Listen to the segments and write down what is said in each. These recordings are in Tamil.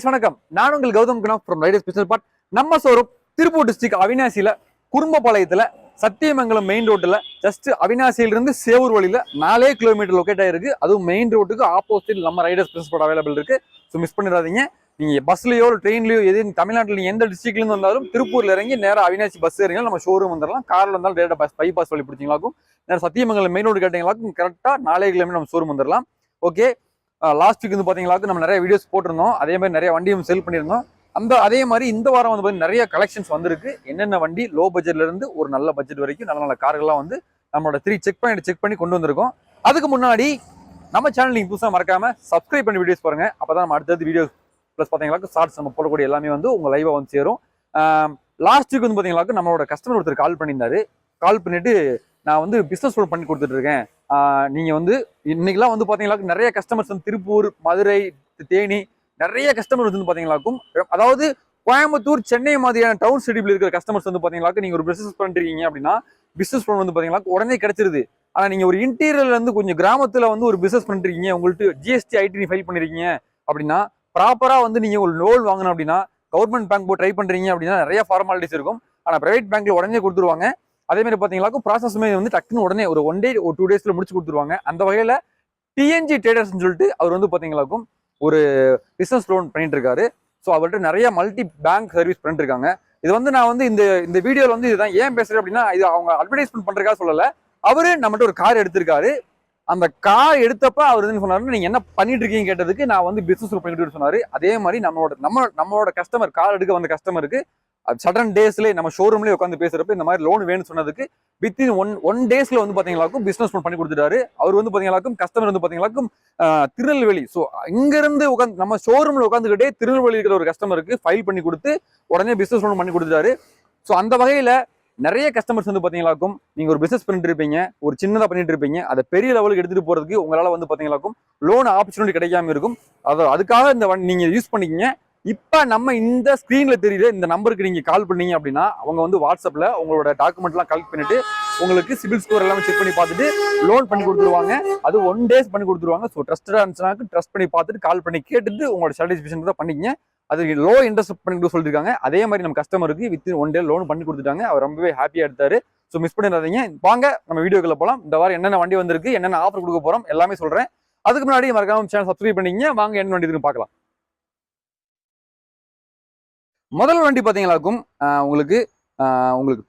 வணக்கம். நான் உங்கள் Gautham Guna from rider special part. நம்ம ஷோரூம் திருப்பூர் டிஸ்ட்ரிக்ட் அவினாசியில குறும்பபாளையத்துல சத்தியமங்கலம் மெயின் ரோட்ல ஜஸ்ட் அவினாசியிலிருந்து சேவூர் வழியில 4 கிலோமீட்டர் லொக்கேட் ஆயிருக்கு. அதுவும் மெயின் ரோட்டுக்கு ஆப்போசிட் நம்ம ரைடர் ஸ்பெஷல் பார்ட் அவைலபிள் இருக்கு. ஸோ மிஸ் பண்ணிடாதீங்க. நீங்க பஸ்லயோ ட்ரெயின்லயோ எது தமிழ்நாட்டில் நீங்க எந்த டிஸ்ட்ரிக்ட்ல இருந்து வந்தாலும் திருப்பூர்ல இறங்கி நேரம் அவினாசி பஸ் ஏறிங்க நம்ம ஷோரூம் வந்துடலாம். கார்ல இருந்தாலும் டேரக்டா பஸ் பைபாஸ் வழி பிடிச்சிங்களாக்கும் நேரம் சத்தியமங்கலம் மெயின் ரோடு கேட்டீங்களாக்கும் கரெக்டா 4 கிலோமீட்டர் நம்ம ஷோரூம் வந்துடலாம். ஓகே, லாஸ்ட் வீக் வந்து பாத்தீங்களாக்கும் நம்ம நிறைய வீடியோஸ் போட்டிருந்தோம். அதே மாதிரி நிறைய வண்டியும் செல் பண்ணியிருந்தோம். அதே மாதிரி இந்த வாரம் வந்து நிறைய கலெக்ஷன்ஸ் வந்திருக்கு. என்னென்ன வண்டி லோ பட்ஜெட்ல இருந்து ஒரு நல்ல பட்ஜெட் வரைக்கும் நல்ல நல்ல கார்கள்லாம் வந்து நம்மளோட 3 செக் பண்ணி கொண்டு வந்திருக்கோம். அதுக்கு முன்னாடி நம்ம சேனல் நீங்க புதுசாக மறக்காம சப்ஸ்கிரைப் பண்ணி வீடியோஸ் பாருங்க. அப்பதான் நம்ம அடுத்தது வீடியோஸ் பிளஸ் பாத்தீங்களாக்கும் ஷார்ட்ஸ் நம்ம போடக்கூடிய எல்லாமே வந்து உங்க லைவா வந்து சேரும். லாஸ்ட் வீக் வந்து பாத்தீங்களாக்கும் நம்மளோட கஸ்டமர் ஒருத்தர் கால் பண்ணியிருந்தாரு. கால் பண்ணிட்டு நான் வந்து பிசினஸ் லோன் பண்ணி கொடுத்துட்டு இருக்கேன். நீங்க வந்து இன்னைக்கெல்லாம் வந்து பாத்தீங்களாக்கும் நிறைய கஸ்டமர்ஸ் வந்து திருப்பூர், மதுரை, தேனி நிறைய கஸ்டமர்ஸ் வந்து பாத்தீங்களாக்கும், அதாவது கோயம்புத்தூர், சென்னை மாதிரியான டவுன் சிட்டில இருக்கிற கஸ்டமர்ஸ் வந்து பாத்தீங்களாக்கும் நீங்க ஒரு பிசினஸ் பண்ணிருக்கீங்க அப்படின்னா பிசினஸ் லோன் வந்து பாத்தீங்கன்னா உடனே கிடைச்சிருது. ஆனா நீங்க ஒரு இன்டீரியர்ல இருந்து கொஞ்சம் கிராமத்துல வந்து ஒரு பிசினஸ் பண்ணிருக்கீங்க, உங்களுக்கு ஜிஎஸ்டி ஐடி ஃபைல் பண்ணிருக்கீங்க அப்படின்னா ப்ராப்பரா வந்து நீங்க ஒரு லோன் வாங்கணும் அப்படின்னா கவர்மெண்ட் பேங்க் போய் ட்ரை பண்றீங்க அப்படின்னா நிறைய ஃபார்மாலிட்டிஸ் இருக்கும். ஆனா பிரைவேட் பேங்க்ல உடனே கொடுத்துருவாங்க. அதே மாதிரி பாத்தீங்களாக்கும் ப்ராசஸ்மே வந்து டக்குன்னு உடனே ஒரு 1 day ஒரு 2 daysல முடிச்சு கொடுத்துருவாங்க. அந்த வகையில டிஎன்ஜி ட்ரேடர்ஸ் சொல்லிட்டு அவர் வந்து பாத்தீங்களாக்கும் ஒரு பிசினஸ் லோன் பண்ணிட்டு இருக்காரு. ஸோ அவர்கிட்ட நிறைய மல்டி பேங்க் சர்வீஸ் பண்ணிட்டு இருக்காங்க. இது வந்து நான் வந்து இந்த வீடியோல வந்து இதுதான் ஏன் பேசுறேன் அப்படின்னா, இது அவங்க அட்வர்டைஸ்மெண்ட் பண்றதுக்காக சொல்லல. அவரு நம்மகிட்ட ஒரு கார் எடுத்திருக்காரு. அந்த கார் எடுத்தப்ப அவர் வந்து சொன்னாரு, நீங்க என்ன பண்ணிட்டு இருக்கீங்க கேட்டதுக்கு நான் வந்து பிசினஸ் லோன் பண்ணிட்டு சொன்னாரு. அதே மாதிரி நம்மளோட கஸ்டமர் கார் எடுக்க வந்த கஸ்டமருக்கு சடன் டேஸ்ல நம்ம ஷோரூம்லயே உட்காந்து பேசுறப்ப இந்த மாதிரி லோன் வேணும்னு சொன்னதுக்கு வித்தின் ஒன் டேஸ்ல வந்து பாத்தீங்களாக்கும் பிசினஸ் லோன் பண்ணி கொடுத்துட்டாரு. அவர் வந்து பாத்தீங்களாக்கும் கஸ்டமர் வந்து பாத்தீங்களாக்கும் திருநெல்வேலி. ஸோ இங்க இருந்து உட்காந்து நம்ம ஷோரூம்ல உட்காந்துக்கிட்டே திருநெல்வேலி இருக்கிற ஒரு கஸ்டமருக்கு ஃபைல் பண்ணி கொடுத்து உடனே பிசினஸ் லோன் பண்ணி கொடுத்துட்டாரு. ஸோ அந்த வகையில நிறைய கஸ்டமர்ஸ் வந்து பாத்தீங்களாக்கும் நீங்க ஒரு பிசினஸ் பண்ணிட்டு இருப்பீங்க, ஒரு சின்னதா பண்ணிட்டு இருப்பீங்க, அதை பெரிய லெவலுக்கு எடுத்துட்டு போறதுக்கு உங்களால வந்து பாத்தீங்களாக்கும் லோன் ஆப்பர்ச்சுனிட்டி கிடைக்காம இருக்கும். அதுக்காக இந்த நீங்க யூஸ் பண்ணிக்கிங்க. இப்ப நம்ம இந்த ஸ்கிரீன்ல தெரியுற இந்த நம்பருக்கு நீங்க கால் பண்ணீங்க அப்படின்னா அவங்க வந்து வாட்ஸ்அப்ல உங்களோட டாக்குமெண்ட் எல்லாம் கலெக்ட் பண்ணிட்டு உங்களுக்கு சிபில் ஸ்கோர் எல்லாமே செக் பண்ணி பார்த்துட்டு லோன் பண்ணி கொடுத்துருவாங்க. அது 1 days பண்ணி கொடுத்துருவாங்க. ஸோ ட்ரஸ்டடா இருந்துச்சுன்னா ட்ரஸ்ட் பண்ணி பார்த்துட்டு கால் பண்ணி கேட்டுட்டு உங்களோட சாட்டிஸ்ஃபேக்ஷன் தான் பண்ணிக்கங்க. அது லோ இன்ட்ரெஸ்ட் பண்ணி சொல்லிருக்காங்க. அதே மாதிரி நம்ம கஸ்டமருக்கு வித்தின் 1 day லோன் பண்ணி கொடுத்துட்டாங்க. அவர் ரொம்பவே ஹாப்பியா எடுத்தாரு. ஸோ மிஸ் பண்ணிடாதீங்க. வாங்க நம்ம வீடியோக்குள்ள போலாம். இந்த வாரம் என்னென்ன வண்டி வந்திருக்கு, என்னென்ன ஆஃபர் கொடுக்க போறோம் எல்லாமே சொல்றேன். அதுக்கு முன்னாடி மறக்காம சேனல் சப்ஸ்கிரைப் பண்ணிக்கங்க. வாங்க என்ன வண்டி இருக்குன்னு பார்க்கலாம். முதல் வண்டி பாத்தீங்களாக்கும் உங்களுக்கு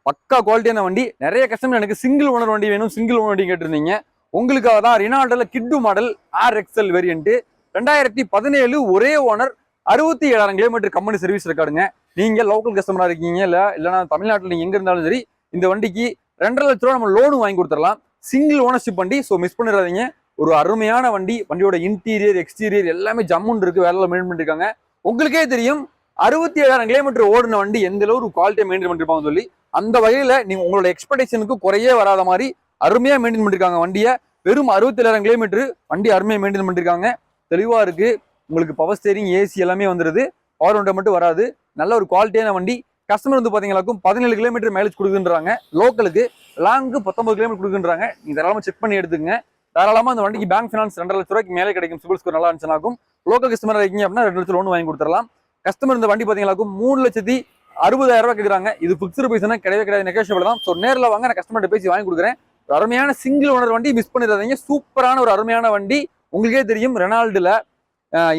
பக்கா குவாலிட்டியான வண்டி. நிறைய கஸ்டமர் எனக்கு சிங்கிள் ஓனர் வண்டி வேணும், சிங்கிள் ஓனர் வண்டி கேட்டிருந்தீங்க. உங்களுக்காக தான் ரினால்டோல கிட்டு மாடல் RXL வேரியன்ட் 2017 ஒரே ஓனர் 67,000 கிலோமீட்டர் கம்பெனி சர்வீஸ் ரெக்கார்டுங்க. நீங்க லோக்கல் கஸ்டமரா இருக்கீங்க இல்லைன்னா தமிழ்நாட்டில் நீங்க எங்க இருந்தாலும் சரி இந்த வண்டிக்கு 2.5 லட்ச ரூபா நம்ம லோனு வாங்கி கொடுத்துடலாம். சிங்கிள் ஓனர்ஷிப் வண்டி. ஸோ மிஸ் பண்ணிடாதீங்க. ஒரு அருமையான வண்டி. வண்டியோட இன்டீரியர் எக்ஸ்டீரியர் எல்லாமே ஜம்முன்னு இருக்கு. வேலை மெயின்டைன் பண்ணிருக்காங்க. உங்களுக்கே தெரியும் 67,000 கிலோமீட்டர் ஓடின வண்டி எந்த அளவு ஒரு குவாலிட்டியா மெயின்டைன் பண்ணிருப்பாங்க சொல்லி. அந்த வகையில நீங்க உங்களோட எக்ஸ்பெக்டேஷனுக்கு குறையே வராத மாதிரி அருமையா மெயின்டைன் பண்ணிருக்காங்க வண்டியை. வெறும் 67,000 கிலோமீட்டர் வண்டி அருமையா மெயின்டைன் பண்ணிருக்காங்க. தெளிவா இருக்கு. உங்களுக்கு பவர் ஸ்டேரிங், ஏசி எல்லாமே வந்துருது. பவர் விண்டோ மட்டும் வராது. நல்ல ஒரு குவாலிட்டியான வண்டி. கஸ்டமர் வந்து பாத்தீங்களாக்கும் 17 கிலோமீட்டர் மைலேஜ் கொடுக்குன்றாங்க. லோக்கலுக்கு லாங்கு 19 கிலோமீட்டர் கொடுக்குன்றாங்க. நீங்க தாராளமா செக் பண்ணி எடுத்துங்க. தாராளமா அந்த வண்டிக்கு பேங்க் ஃபைனான்ஸ் 2.5 லட்ச ரூபாய்க்கு மேலே கிடைக்கும். சிபில் ஸ்கோர் நல்லா இருந்துச்சுனாக்கும் லோக்கல் கஸ்டமர் இருக்கீங்க அப்படின்னா 2 லட்சம் லோன் வாங்கி கொடுத்துடலாம். கஸ்டமர் இந்த வண்டி பாத்தீங்களாக்கும் 3,60,000 ரூபாய் கேட்குறாங்க. இது பிக்ஸ்டு பிரைஸ்னா கிடையாது, நெகோஷியபிள் தான். ஸோ நேரில் வாங்க, நான் கஸ்டமர்கிட்ட பேசி வாங்கி கொடுக்குறேன். ஒரு அருமையான சிங்கிள் ஓனர் வண்டி மிஸ் பண்ணிடாதீங்க. சூப்பரான ஒரு அருமையான வண்டி. உங்களுக்கே தெரியும் ரெனால்டுல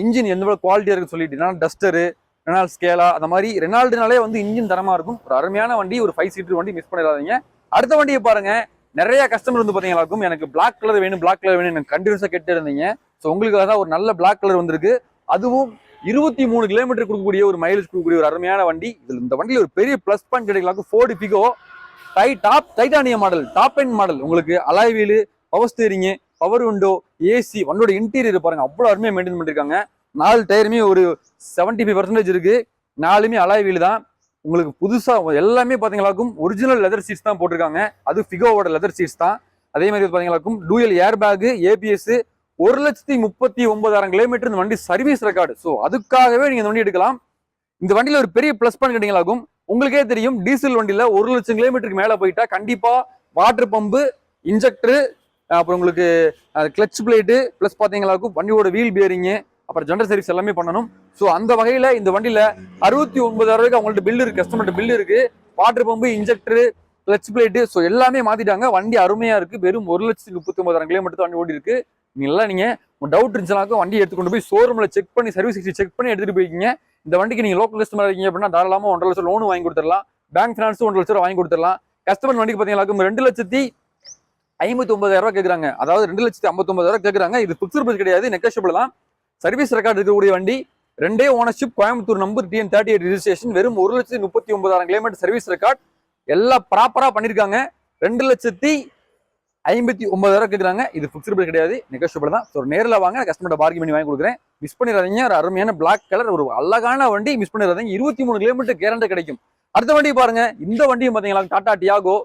இன்ஜின் எந்த குவாலிட்டியா இருக்குன்னு சொல்லிட்டு டஸ்டரு, ரெனால்ட் ஸ்கேலா அந்த மாதிரி ரெனால்டுனாலே வந்து இன்ஜின் தரமா இருக்கும். ஒரு அருமையான வண்டி, ஒரு 5 சீட்டர் வண்டி மிஸ் பண்ணிடாதீங்க. அடுத்த வண்டியை பாருங்க. நிறைய கஸ்டமர் வந்து பாத்தீங்களாக்கும் எனக்கு பிளாக் கலர் வேணும் எனக்கு கண்டினியூஸா கேட்டு இருந்தீங்க. ஸோ உங்களுக்காக தான் ஒரு நல்ல பிளாக் கலர் வந்திருக்கு. அதுவும் 23 கிலோமீட்டர் கொடுக்கக்கூடிய ஒரு மைலேஜ் கொடுக்கக்கூடிய ஒரு அருமையான வண்டி. இதுல இந்த வண்டியில ஒரு பெரிய பிளஸ் பாயிண்ட் கிடைக்கலாம். Ford Figo Titanium model, top end model. உங்களுக்கு alloy wheel, power steering, power window, AC, வண்டியோட இன்டீரியர் பாருங்க அவ்வளவு அருமையா மெயின்டைன் பண்ணிருக்காங்க. 4 டயருமே ஒரு 75% இருக்கு. 4மே அலாய் வீல் தான். உங்களுக்கு புதுசா எல்லாமே பாத்தீங்களாக்கும் ஒரிஜினல் லெதர் சீட்ஸ் தான் போட்டிருக்காங்க. அது ஃபிகோவோட லெதர் சீட்ஸ் தான். அதே மாதிரி பாத்தீங்களாக்கும் dual air bag, ABS, 1,39,000 kilometre இந்த வண்டி சர்வீஸ் ரெக்கார்டு. ஸோ அதுக்காகவே நீங்க இந்த வண்டி எடுக்கலாம். இந்த வண்டியில ஒரு பெரிய பிளஸ் பாயிண்ட் கேட்டீங்களாக்கும் உங்களுக்கே தெரியும் டீசல் வண்டியில 1 லட்சம் கிலோமீட்டருக்கு மேல போயிட்டா கண்டிப்பா வாட்டர் பம்பு, இன்ஜெக்டர், அப்புறம் உங்களுக்கு கிளச் பிளேட்டு பிளஸ் பாத்தீங்களாக்கும் வண்டியோட வீல் பியரிங், அப்புறம் ஜெனரல் சர்வீஸ் எல்லாமே பண்ணணும். ஸோ அந்த வகையில இந்த வண்டியில 69,000 ரூபாய்க்கு அவங்கள்ட்ட பில் இருக்கு, கஸ்டமர்கிட்ட பில் இருக்கு. Water pump, injector, clutch plate, so எல்லாமே மாத்திட்டாங்க. வண்டி அருமையா இருக்கு. வெறும் 1,39,000 கிலோமீட்டர் வண்டி ஓடி இருக்கு. நீங்க டவுட் இருந்துச்சுனாக்கும் வண்டி எடுத்துக்கொண்டு போய் ஷோரூம்ல செக் பண்ணி, சர்வீஸ் ஹிஸ்டரி செக் பண்ணி எடுத்துட்டு போய்க்கிங்க. இந்த வண்டிக்கு நீங்க லோக்கல் கஸ்டமர் இருக்கீங்க அப்படின்னா தாராளமா 1,50,000 லட்சம் லோன் வாங்கி கொடுத்துடலாம். பேங்க் பினான்ஸ் 1,00,000 ரூபாய் வாங்கி கொடுத்துடலாம். கஸ்டமர் வண்டிக்கு பாத்தீங்கன்னா 2,59,000 ரூபாய் கேட்கறாங்க. அதாவது 2,59,000 ரூபாய் கேட்கறாங்க. இது பிக்ஸ்ட் பிரைஸ் கிடையாது, நெகோஷியபிள் தான். சர்வீஸ் ரெக்கார்டு இருக்கக்கூடிய வண்டி, 2 ownership, Coimbatore number, TN38 registration, வெறும் 1,39,000 கிலோமீட்டர் சர்வீஸ் ரெக்கார்ட், எல்லாம் ப்ராப்பரா பண்ணிருக்காங்க. 2,59,000 கேட்கறாங்க. இது பிக்ஸ்ட் பிரைஸ் கிடையாது, நெகோஷியபிள் தான். ஸோ நேரில் வாங்க, கஸ்டமர்ட்ட பார்க்கிங் பண்ணி வாங்கி கொடுக்குறேன். மிஸ் பண்ணிடாதீங்க. ஒரு அருமையான பிளாக் கலர், ஒரு அழகான வண்டி, மிஸ் பண்ணிடாதீங்க. 23 கிலோமீட்டர் கேரண்டி கிடைக்கும். அடுத்த வண்டி பாருங்க. இந்த வண்டியும் பாத்தீங்களா டாடா டியாகோ,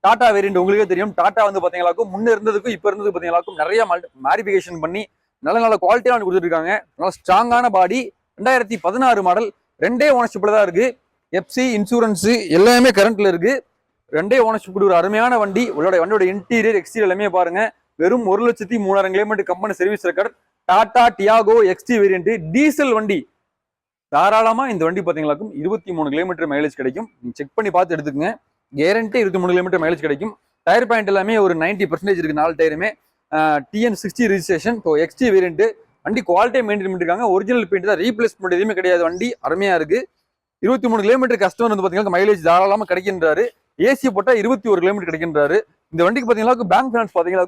டாடா வேரியன்ட். உங்களுக்கே தெரியும், டாடா வந்து பாத்தீங்களாக்கும் முன்ன இருந்ததுக்கும் இப்ப இருந்தது பாத்தீங்களாக்கும் நிறைய மாடிஃபிகேஷன் பண்ணி நல்ல குவாலிட்டியா வண்டி கொடுத்துருக்காங்க. நல்ல ஸ்ட்ராங்கான பாடி. 2016 மாடல், 2 ஓனர்ஷிப்ல தான் இருக்கு. எஃப்சி, இன்சூரன்ஸ் எல்லாமே கரண்ட்ல இருக்கு. 2 ஓனர்ஷிப் ஒரு அருமையான வண்டி. வண்டியோட இன்டீரியர், எக்ஸ்டீரியர் எல்லாமே பாருங்க. வெறும் 1,03,000 kilometre company service record. Tata Tiago XT variant, diesel வண்டி. தாராளமா இந்த வண்டி பாத்தீங்களாக்கும் 23 கிலோமீட்டர் மைலேஜ் கிடைக்கும். நீங்க செக் பண்ணி பார்த்து எடுத்துக்கங்க. கேரண்டி 23 கிலோமீட்டர் மைலேஜ் கிடைக்கும். டயர் பாயிண்ட் எல்லாமே ஒரு 90% இருக்கு. 4 டயருமே TN60 registration. So XT variant. வண்டி குவாலிட்டியை மெயின்டைன் பண்ணிருக்காங்க. ஒரிஜினல் பெயிண்ட் தான், ரீப்ளேஸ்மெண்ட் எதுவுமே கிடையாது. வண்டி அருமையா இருக்கு. 23 கிலோமீட்டர் கஸ்டமர் வந்து பாத்தீங்கன்னா மைலேஜ் தாராளமா கிடைக்கின்றாரு. ஏசி போட்டா 21 கிலோமீட்டர் கிடைக்கின்றாரு. இந்த வண்டிக்கு பாத்தீங்கன்னா பேங்க் பினான்ஸ் பாத்தீங்கன்னா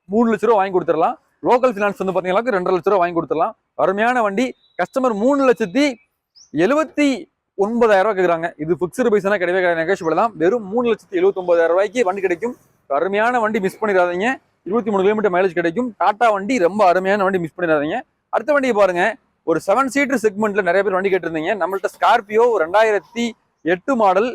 3,00,000 ரூபாய் வாங்கி கொடுத்துடலாம். லோக்கல் பினான்ஸ் வந்து பாத்தீங்கன்னா 2,50,000 ரூபாய் வாங்கி கொடுத்துடலாம். அருமையான வண்டி. கஸ்டமர் 3,79,000 ரூபாய் கேட்கறாங்க. இது பிக்ஸ்டு பைசா கிடையவே கிடையாது, நெகோஷியபிள் தான். வெறும் 3,79,000 ரூபாய்க்கு வண்டி கிடைக்கும். அருமையான வண்டி, மிஸ் பண்ணிடாதீங்க. 23 கிலோமீட்டர் மைலேஜ் கிடைக்கும். டாடா வண்டி ரொம்ப அருமையான வண்டி, மிஸ் பண்ணிடாதீங்க. அடுத்த வண்டி பாருங்க. ஒரு 7 சீட்டர் செக்மெண்ட்ல நிறைய பேர் வண்டி கேட்டிருந்தீங்க. நம்மள்ட்ட ஸ்கார்பியோ 2008 மாடல்,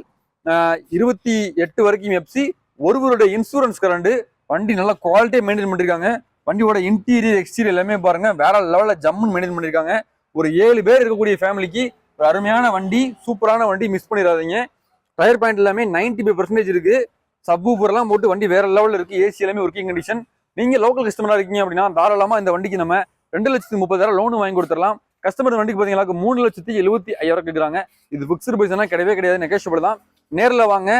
28 வரைக்கும் எஃப்சி, ஒருவருடைய இன்சூரன்ஸ் கரண்ட். வண்டி நல்லா குவாலிட்டியா மெயின்டைன் பண்ணிருக்காங்க. வண்டியோட இன்டீரியர், எக்ஸ்டீரியர் எல்லாமே பாருங்க வேற லெவல்ல ஜம்முன்னு மெயின்டைன் பண்ணிருக்காங்க. ஒரு 7 பேர் இருக்கக்கூடிய ஃபேமிலிக்கு ஒரு அருமையான வண்டி, சூப்பரான வண்டி, மிஸ் பண்ணிடாதீங்க. டயர் பாயிண்ட் எல்லாமே 95% இருக்கு. சப்வூஃபர் எல்லாம் போட்டு வண்டி வேற லெவல்ல இருக்கு. ஏசி எல்லாமே ஒர்க்கிங் கண்டிஷன். நீங்க லோக்கல் கஸ்டமரா இருக்கீங்க அப்படின்னா தாராளமா இந்த வண்டிக்கு நம்ம 2,30,000 லோன் வாங்கி கொடுத்துடலாம். கஸ்டமர் வண்டிக்கு பாத்தீங்கன்னா 3,75,000 கேட்கறாங்க. இது பிக்ஸ்டு பைசா கிடையவே கிடையாது, நெகோஷியபிள் தான். நேரில் வாங்க.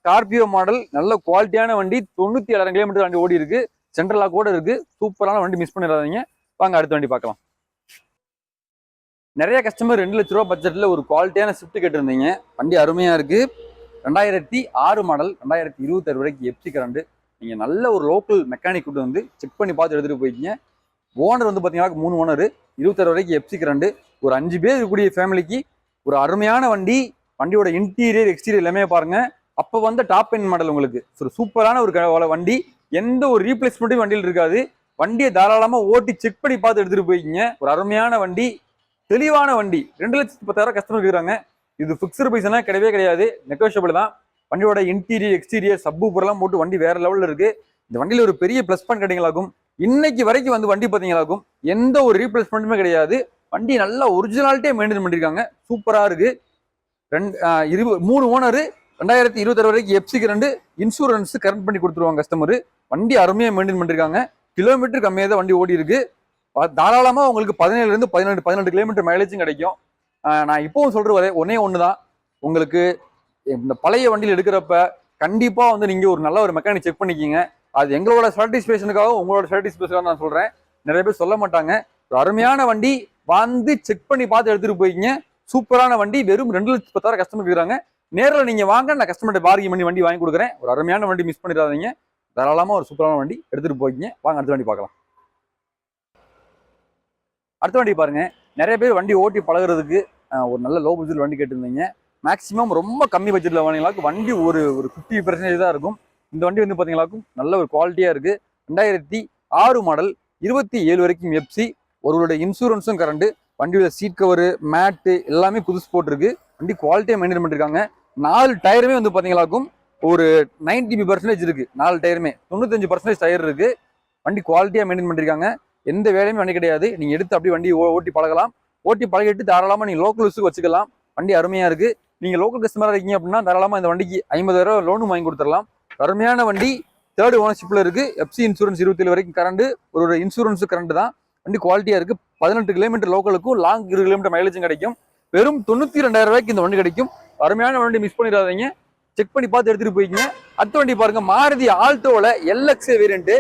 ஸ்கார்பியோ மாடல், நல்ல குவாலிட்டியான வண்டி, 97,000 கிலோமீட்டர் வண்டி ஓடி இருக்கு. சென்ட்ரல் லாக் கூட இருக்கு. சூப்பரான வண்டி, மிஸ் பண்ணிடாதீங்க. வாங்க அடுத்த வண்டி பார்க்கலாம். நிறைய கஸ்டமர் 2,00,000 ரூபாய் பட்ஜெட்ல ஒரு குவாலிட்டியான ஸ்விஃப்ட் கேட்டிருந்தீங்க. வண்டி அருமையா இருக்கு. 2006 மாடல், 2026 வரைக்கும் எஃப்சி கரண்ட். நீங்க நல்ல ஒரு லோக்கல் மெக்கானிக் கூட்டு வந்து செக் பண்ணி பார்த்து எடுத்துட்டு போய்க்கிங்க. ஓனர் வந்து பாத்தீங்கன்னா 3 ஓனர், 26 வரைக்கும் எஃப்சி கரண்ட். ஒரு 5 பேர் இருக்கக்கூடிய ஃபேமிலிக்கு ஒரு அருமையான வண்டி. வண்டியோட இன்டீரியர், எக்ஸ்டீரியர் எல்லாமே பாருங்க. அப்ப வந்து டாப் எண்ட் மாடல் உங்களுக்கு ஒரு சூப்பரான ஒரு வண்டி. எந்த ஒரு ரீப்ளேஸ்மெண்ட்டும் வண்டியில் இருக்காது. வண்டியை தாராளமா ஓட்டி செக் பண்ணி பார்த்து எடுத்துட்டு போய்க்கிங்க. ஒரு அருமையான வண்டி, தெளிவான வண்டி. 2,10,000 கஸ்டமர் இருக்கிறாங்க. இது பிக்ஸ்டு பைசா கிடையவே கிடையாது, நெகோஷியபிள் தான். வண்டியோட இன்டீரியர், எக்ஸ்டீரியர், சப்வூஃபர் எல்லாம் போட்டு வண்டி வேற லெவல்ல இருக்கு. இந்த வண்டியில ஒரு பெரிய பிளஸ் பாயிண்ட் கிடைங்களாகும். இன்னைக்கு வரைக்கும் வந்து வண்டி பாத்தீங்களாக்கும் எந்த ஒரு ரீப்ளேஸ்மெண்ட்டுமே கிடையாது. வண்டி நல்லா ஒரிஜினாலிட்டியா மெயின்டைன் பண்ணிருக்காங்க. சூப்பரா இருக்கு. 3 ஓனர், 2026 வரைக்கும் எஃப்சி கரண்ட், இன்சூரன்ஸ் கரண்ட் பண்ணி கொடுத்துருவாங்க கஸ்டமர். வண்டி அருமையா மெயின்டைன் பண்ணிருக்காங்க. கிலோமீட்டர் கம்மியாக தான் வண்டி ஓடி இருக்கு. தாராளமா உங்களுக்கு 17 18 கிலோமீட்டர் மைலேஜும் கிடைக்கும். நான் இப்பவும் சொல்றது ஒன்னே ஒண்ணுதான். உங்களுக்கு இந்த பழைய வண்டியில் எடுக்கிறப்ப கண்டிப்பா வந்து நீங்க ஒரு நல்ல ஒரு மெக்கானிக் செக் பண்ணிக்கிங்க. அது எங்களோட சாட்டிஸ்பேஷனுக்காக, உங்களோட சாட்டிஸ்பேஷனுக்காக நான் சொல்றேன். நிறைய பேர் சொல்ல மாட்டாங்க. ஒரு அருமையான வண்டி, வந்து செக் பண்ணி பார்த்து எடுத்துட்டு போய்க்கிங்க. சூப்பரான வண்டி. வெறும் 2,10,000 கஸ்டமர் இருக்கிறாங்க. நேரில் நீங்க வாங்க, நான் கஸ்டமர்கிட்ட பார்க்கிங் பண்ணி வண்டி வாங்கி கொடுக்குறேன். ஒரு அருமையான வண்டி, மிஸ் பண்ணிடாதீங்க. தாராளமா ஒரு சூப்பரான வண்டி எடுத்துட்டு போய்க்கிங்க. வாங்க அடுத்த வண்டி பார்க்கலாம். அடுத்த வண்டி பாருங்க. நிறைய பேர் வண்டி ஓட்டி பழகிறதுக்கு ஒரு நல்ல லோ பட்ஜெட் வண்டி கேட்டிருந்தீங்க. மேக்ஸிமம் ரொம்ப கம்மி பட்ஜெட்ல வாங்கினாலும் வண்டி ஒரு 50% தான் இருக்கும். இந்த வண்டி வந்து பாத்தீங்களாக்கும் நல்ல ஒரு குவாலிட்டியா இருக்கு. 2006 மாடல், 27 வரைக்கும் எஃப்சி, ஒருவருடைய இன்சூரன்ஸும் கரண்ட். வண்டியோட சீட் கவரு, மேட்டு எல்லாமே புதுசு போட்டிருக்கு. வண்டி குவாலிட்டியா மெயின்டைன் பண்ணிருக்காங்க. 4 டயருமே வந்து பாத்தீங்களாக்கும் ஒரு 90% இருக்கு. 4 டயருமே 95% டயர் இருக்கு. வண்டி குவாலிட்டியா மெயின்டைன் பண்ணிருக்காங்க. எந்த வேலையுமே வண்டி கிடையாது. நீங்க எடுத்து அப்படியே வண்டி ஓட்டி பழகலாம். ஓட்டி பழகிட்டு தாராளமா நீங்க லோக்கல் யூஸுக்கு வச்சுக்கலாம். வண்டி அருமையா இருக்கு. நீங்க லோக்கல் கஸ்டமரா இருக்கீங்க அப்படின்னா தாராளமா இந்த வண்டிக்கு 50,000 லோனும் வாங்கி கொடுத்துடலாம். அருமையான வண்டி. 3rd ஓனர்ஷிப்ல இருக்கு. எஃப்சி இன்சூரன்ஸ் 27 வரைக்கும் கரண்ட். ஒரு இன்சூரன்ஸ் கரண்ட் தான். வண்டி குவாலிட்டியா இருக்கு. 18 கிலோமீட்டர் லோக்கலுக்கும் லாங் 20 கிலோமீட்டர் மைலேஜும் கிடைக்கும். வெறும் 92,000 ரூபாய்க்கு இந்த வண்டி கிடைக்கும். அருமையான வண்டி, மிஸ் பண்ணிடாதீங்க. செக் பண்ணி பார்த்து எடுத்துட்டு போய்க்கிங்க. அடுத்த வண்டி பாருங்க, மாருதி ஆல்டோல எல்எக்ஸ் வேரியன்ட்,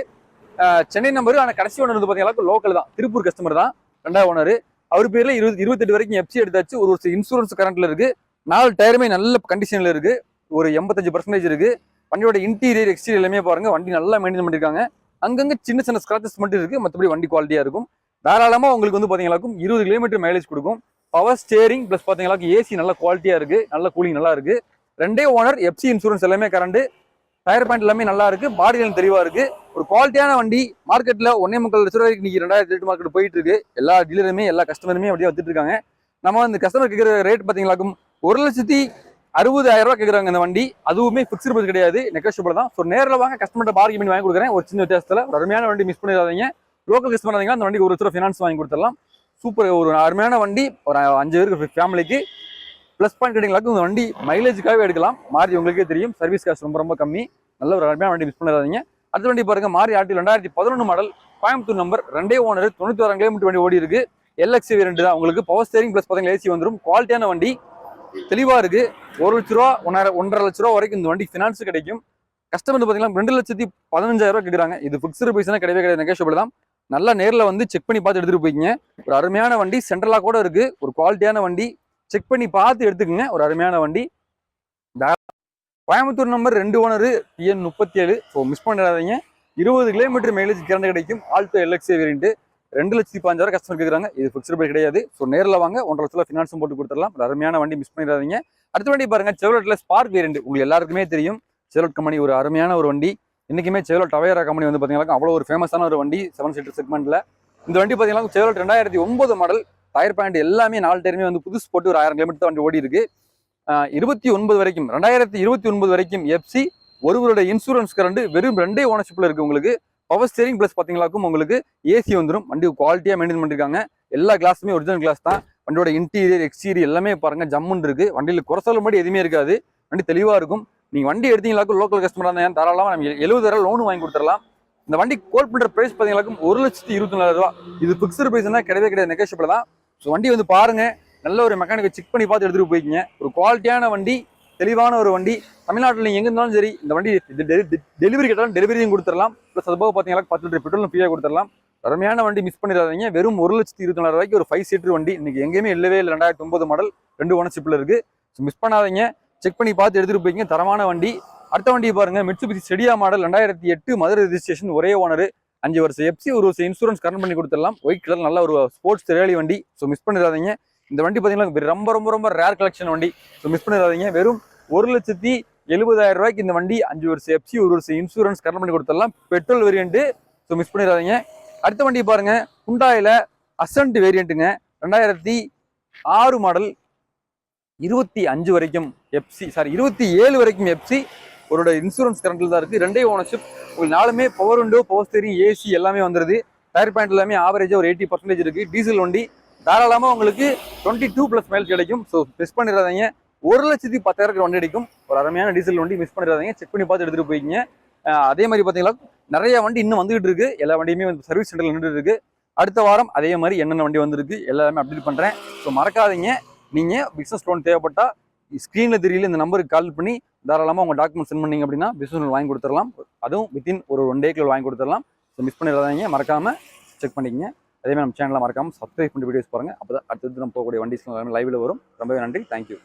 சென்னை நம்பர். ஆனா கடைசி ஓனர் வந்து பாத்தீங்கன்னா லோக்கல் தான், திருப்பூர் கஸ்டமர் தான், 2வது ஓனர். அவர் பேர்ல 28 வரைக்கும் எஃப்சி எடுத்தாச்சு. ஒரு வருஷம் இன்சூரன்ஸ் கரண்ட்ல இருக்கு. 4 டயருமே நல்ல கண்டிஷன்ல இருக்கு. ஒரு 85% இருக்கு. வண்டியோட இன்டீரியர் எக்ஸ்டீரியர் எல்லாமே பாருங்க, வண்டி நல்லா மெயின்டைன் பண்ணிருக்காங்க. அங்கங்க சின்ன சின்ன ஸ்கிராச்சஸ் மட்டும் இருக்கு, மற்றபடி வண்டி குவாலிட்டியா இருக்கும். தாராளமா உங்களுக்கு வந்து பாத்தீங்கன்னா 20 கிலோமீட்டர் மைலேஜ் கொடுக்கும். பவர் ஸ்டேரிங் பிளஸ் பாத்தீங்கன்னா ஏசி நல்ல குவாலிட்டியா இருக்கு, நல்ல கூலிங் நல்லா இருக்கு. 2 ஓனர், எஃப்சி இன்சூரன்ஸ் எல்லாமே கரண்ட், டயர் பாயிண்ட் எல்லாமே நல்லா இருக்கு, பாடி லைன் தெளிவா இருக்கு. ஒரு குவாலிட்டியான வண்டி. மார்க்கெட்ல 1.25 லட்சம் ரூபாய்க்கு இன்னைக்கு 2008 மார்க்கெட் போயிட்டு இருக்கு. எல்லா டீலருமே எல்லா கஸ்டமருமே அப்படியே வந்துட்டு இருக்காங்க. நம்ம இந்த கஸ்டமர் கேட்கிற ரேட் பாத்தீங்கன்னா 1,60,000 ரூபாய் கேட்குறாங்க இந்த வண்டி. அதுவுமே ஃபிக்ஸ்டு பிரைஸ் கிடையாது, நெகோஷியபிள் தான். ஸோ நேரில் வாங்க, கஸ்டமர்கிட்ட பார்க்கிங் பண்ணி வாங்கி கொடுக்குறேன். ஒரு சின்ன வித்தியாசத்தில் ஒரு அருமையான வண்டி, மிஸ் பண்ணிடாதீங்க. லோக்கல் கஸ்டமர் இருந்தீங்கன்னா அந்த வண்டிக்கு 1 லட்சம் ஃபினான்ஸ் வாங்கி கொடுத்துடலாம். சூப்பர், ஒரு அருமையான வண்டி. ஒரு 5 பேருக்கு ஃபேமிலிக்கு ப்ளஸ் பாயிண்ட் கிடைக்கலாக்கும் இந்த வண்டி மைலேஜுக்காகவே எடுக்கலாம். மாறி உங்களுக்கே தெரியும், சர்வீஸ் காஸ்ட் ரொம்ப ரொம்ப கம்மி. நல்ல ஒரு அருமையான வண்டி, மிஸ் பண்ணிடாதீங்க. அடுத்த வண்டி பாருங்க, மாறி ஆர்டி 2011 model, Coimbatore number, 2 owner, 96 kilometre வண்டி ஓடி இருக்கு. எல்எக்ஸ் வேரியன்ட் தான். உங்களுக்கு பவர் ஸ்டேரிங் பிளஸ் பார்த்தீங்கன்னா ஏசி வந்துடும். குவாலிட்டியான வண்டி, தெளிவா இருக்கு. 1 லட்ச ரூபா, 1.5 லட்ச ரூபா வரைக்கும் இந்த வண்டி ஃபினான்ஸ் கிடைக்கும். கஸ்டமர் பாத்தீங்கன்னா 2,15,000 ரூபாய் கேட்குறாங்க. இது ஃபிக்ஸ்டு பிரைஸ்னா கிடையவே கிடையாது, நெகோஷியபிள் தான். நல்லா நேரில் வந்து செக் பண்ணி பார்த்து எடுத்துட்டு போய்க்கிங்க. ஒரு அருமையான வண்டி, சென்ட்ரலா கூட இருக்கு. ஒரு குவாலிட்டியான வண்டி, செக் பண்ணி பார்த்து எடுத்துக்கோங்க. ஒரு அருமையான வண்டி. Coimbatore number, 2 owner, TN 37. So miss பண்ணிடாதீங்க. 20 கிலோமீட்டர் மைலேஜ் கரண்ட் கிடைக்கும். ஆல்டோ எல்எக்ஸ் வேரியன்ட், 2,15,000 கஸ்டமர் கேட்குறாங்க. இது ஃபிக்ஸ்டு பிரைஸ் கிடையாது. ஸோ நேரில் வாங்க, 1.5 லட்சம் ஃபினான்ஸும் போட்டு கொடுத்துடலாம். ஒரு அருமையான வண்டி, மிஸ் பண்ணிடாதீங்க. அடுத்த வண்டி பாருங்க, செவ்ரோலெட்ல ஸ்பார்க் வேரியன்ட். உங்களுக்கு எல்லாருக்குமே தெரியும், செவ்ரோலெட் கம்பெனி ஒரு அருமையான ஒரு வண்டி. இன்னைக்குமே செவ்ரோலெட் டவேரா கம்பெனி வந்து பாத்தீங்கன்னா அவ்வளோ ஒரு ஃபேமஸான ஒரு வண்டி 7 சீட்டர் செக்மெண்ட்ல. இந்த வண்டி பாத்தீங்கன்னா செவ்ரோலெட் 2009 மாடல். டயர் பாயிண்ட் எல்லாமே 4 டயருமே வந்து புதுசு போட்டு ஒரு 1000 கிலோமீட்டர் வண்டி ஓடி இருக்கு. 29 வரைக்கும், 2029 வரைக்கும் எஃப்சி, ஒரு வருட இன்சூரன்ஸ் கரண்ட், வெறும் 2 ஓனர்ஷிப்ல இருக்கு. உங்களுக்கு பவர் ஸ்டேரிங் பிளஸ் பாத்தீங்களாக்கும் உங்களுக்கு ஏசி வந்துடும். வண்டி குவாலிட்டியா மெயின்டைன் பண்ணிருக்காங்க. எல்லா கிளாஸுமே ஒரிஜினல் கிளாஸ் தான். வண்டியோட இன்டீரியர் எக்ஸ்டீரியர் எல்லாமே பாருங்க ஜம்முன்னு இருக்கு. வண்டியில குறை சொல்ல மாதிரி எதுவுமே இருக்காது. வண்டி தெளிவா இருக்கும். நீங்க வண்டி எடுத்தீங்களாக்கும் லோக்கல் கஸ்டமரா இருந்தா தாராளமா நம்ம 70,000 லோன் வாங்கி கொடுத்துடலாம். இந்த வண்டி கோட் பண்ற பிரைஸ் பாத்தீங்களாக்கும் 1,24,000 ரூபாய். இது பிக்ஸ்டு பிரைஸ்னா கிடையவே கிடையாது, நெகோஷியபிள் தான். ஸோ வண்டி வந்து பாருங்க, நல்ல ஒரு மெக்கானிக்கை செக் பண்ணி பார்த்து எடுத்துட்டு போய்க்கிங்க. ஒரு குவாலிட்டியான வண்டி, தெளிவான ஒரு வண்டி. தமிழ்நாட்டில் நீங்க எங்க இருந்தாலும் சரி இந்த வண்டி டெலிவரி கேட்டாலும் டெலிவரியும் கொடுத்துடலாம். ப்ளஸ் அது போக பார்த்தீங்கன்னா 10 லிட்டர் பெட்ரோலும் ஃப்ரீயாக கொடுத்துடலாம். அருமையான வண்டி, மிஸ் பண்ணிடாதீங்க. வெறும் 1,24,000 ரூபாய்க்கு ஒரு 5 சீட்டர் வண்டி. இன்னைக்கு எங்கேயுமே இல்லவே இல்லை. 2009 மாடல், 2 ஓனர்ஷிப்ல இருக்கு. ஸோ மிஸ் பண்ணாதீங்க, செக் பண்ணி பார்த்து எடுத்துட்டு போய்க்கிங்க. தரமான வண்டி. அடுத்த வண்டியை பாருங்க, மிட்சுபிஷி செடியா மாடல், 2008 மதுரை ரெஜிஸ்ட்ரேஷன், ஒரே ஓனர், 5 வருஷம் எஃப்சி, 1 வருஷம் இன்சூரன்ஸ் கரண்ட் பண்ணி கொடுத்துடலாம். ஒயிட் கலர், நல்ல ஒரு ஸ்போர்ட்ஸ் ரேலி வண்டி. ஸோ மிஸ் பண்ணிடாதீங்க. இந்த வண்டி பார்த்தீங்கன்னா ரொம்ப ரொம்ப ரொம்ப ரேர் கலெக்ஷன் வண்டி. ஸோ மிஸ் பண்ணிடாதீங்க. வெறும் 1,70,70,000 ரூபாய்க்கு இந்த வண்டி, 5 வருஷம் எஃப்சி, 1 வருஷம் இன்சூரன்ஸ் கரண்ட் பண்ணி கொடுத்துடலாம். Petrol variant. ஸோ மிஸ் பண்ணிடாதீங்க. அடுத்த வண்டி பாருங்க, ஹுண்டாயில அசன்ட் வேரியன்ட்டுங்க, 2006 மாடல், 25 வரைக்கும் எஃப்சி, 27 வரைக்கும் எஃப்சி, ஒரு இன்சூரன்ஸ் கரண்ட்ல தான் இருக்கு. 2 ஓனர்ஷிப். உங்களுக்கு 4மே power window, power steering, AC எல்லாமே வந்துருது. டயர் பாயிண்ட் எல்லாமே ஆவரேஜா ஒரு 80% இருக்கு. டீசல் வண்டி. தாராளமா உங்களுக்கு 22 பிளஸ் மைல் கிடைக்கும். ஸோ மிஸ் பண்ணிடாதீங்க. 1,10,000 வண்டி அடிக்கும். ஒரு அருமையான டீசல் வண்டி, மிஸ் பண்ணிடாதீங்க. செக் பண்ணி பார்த்து எடுத்துட்டு போய்க்கிங்க. அதே மாதிரி பாத்தீங்கன்னா நிறைய வண்டி இன்னும் வந்துகிட்டு இருக்கு. எல்லா வண்டியுமே வந்து சர்வீஸ் சென்டர்ல நின்றுட்டு இருக்கு. அடுத்த வாரம் அதே மாதிரி என்னென்ன வண்டி வந்திருக்கு எல்லாமே அப்டேட் பண்றேன். ஸோ மறக்காதீங்க, நீங்க பிசினஸ் லோன் தேவைப்பட்டா ஸ்கிரீன்ல தெரியல இந்த நம்பருக்கு கால் பண்ணி தாராளமா உங்க டாக்குமெண்ட் சென்ட் பண்ணீங்க அப்படின்னா பிசினஸ் லோன் வாங்கி கொடுத்துடலாம். அதுவும் வித்தின் ஒரு 1 டேக்குள்ள வாங்கி கொடுத்துடலாம். ஸோ மிஸ் பண்ணிடாதீங்க, மறக்காம செக் பண்ணிக்கங்க. அதே மாதிரி நம்ம சேனலை மறக்காம சப்ஸ்கிரைப் பண்ணி வீடியோஸ் பாருங்க. அப்பதான் அடுத்தது நம்ம போகக்கூடிய வண்டிஸ் எல்லாமே லைவ்ல வரும். ரொம்பவே நன்றி, தேங்க்யூ.